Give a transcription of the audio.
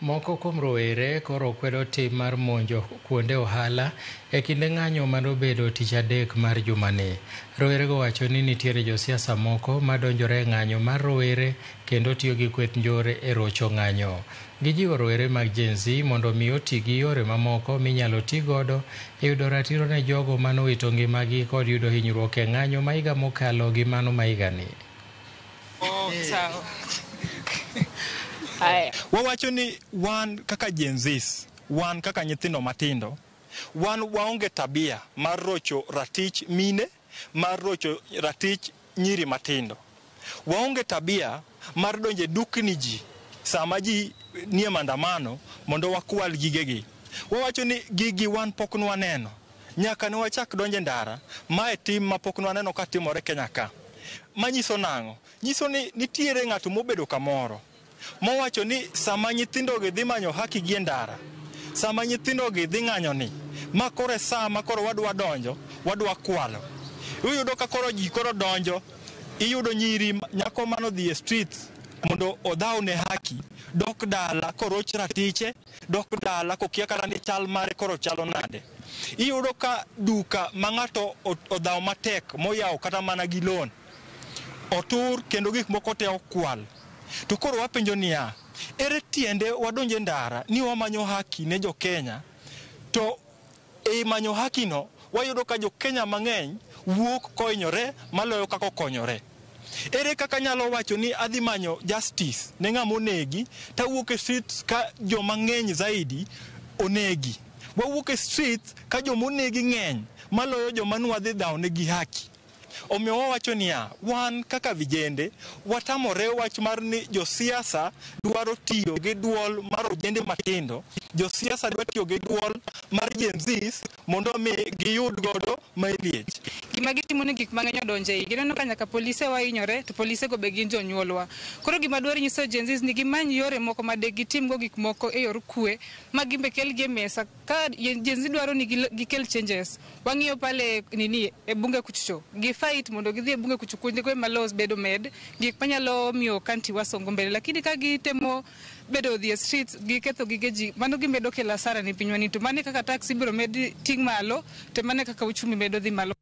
Moko kuom rowere koro kwedo tim mar monjo kuonde ohala e kinde ng'anyo manobedo tich adek mar jumani. Rowerego wacho ni nitiere josiasa moko madonjore e ng'anyo mar rowere kendo tiyo gi kweth njore e rocho ng'anyo. Gijiwo rowere mag Gen Z mondo mi oti gi yore mamoko minyalo ti godo e yudo ratiro ne jogo manowito ngimagi kod yudo hinyruok e ng'anyo ma higa mokalo gi mano ma higani. Wawacho ni wan kaka Gen Z, wan kaka nyithindo matindo, wan waonge tabia mar rocho ratich mine, mar rocho ratich nyiri matindo. Waonge tabia mar donje dukni ji sama ji nie maandamano mondo wakwal gigegi. Wawacho ni gigi wan pok nwaneno. Nyaka ne wachak donje ndara, mae tim ma pok nwaneno ka timore Kenya ka. Manyiso nang'o? Nyiso ni nitiere ng'ato mobedo kamoro. Mowacho ni sama nyithindo gi dhi manyo haki gi ndara, sama nyithindo gi dhi ng'anyo ni, ma kore sama koro wadwa donjo, wadwa kwalo. Uyudo ka koro ji koro donjo, iyudo nyiri nyako mano dhi e streets mondo odhaw ne haki, dok dala koroch ratiche, dok dala kokia kata ni chal mare koro chalo nade. Iyudo ka duka ma ng'ato odhaw matek moyaw kata mana gi loan, otur kendo gik moko te okwal. To koro wapenjo niya, ere tiende wadonje ndara ni wamanyo haki ne jo Kenya, to e manyo haki no wayudo ka jo Kenya mang'eny wuok koinyore maloyo kako konyore. Ere kaka nyalo wacho ni adhi manyo justice ne ng'ama onegi, ta wuok e streets ka jo mang'eny zaidi onegi. Wawuok e streets ka jo monegi ng'eny maloyo jo manwa dhi dhaw negi haki. Omiyo wawacho niya, wan kaka vijende watamore wach mar ni josiasa dwaro tiyo gi duol mar ojende matindo, josiasa dwaro tiyo gi duol mar Gen Z mondo mi giyud godo mileage. Gima gitimo ni gik mang'eny odonje i gineno ka nyaka polise wainyore to polise go be gin jonyuolwa. Koro gima dwaro nyiso Gen Z ni gimany yore moko ma de gitim go gik moko e yor kwe ma gimbe kel gi mesa. Ka Gen Z dwaro ni gikel changes, wang'iyo pale nini e bunge kuchucho fight mondo gidhi e bunge kuchukunde kwe malos bedo med gik manyalo miyo kanti wasongo mbele, lakini ka gitemo bedo the streets giketho gigeji, mano gimedo kelo asara ni pinywani, to mane kaka tax ibiro med ting malo, to mane kaka uchumi medo dhi malo.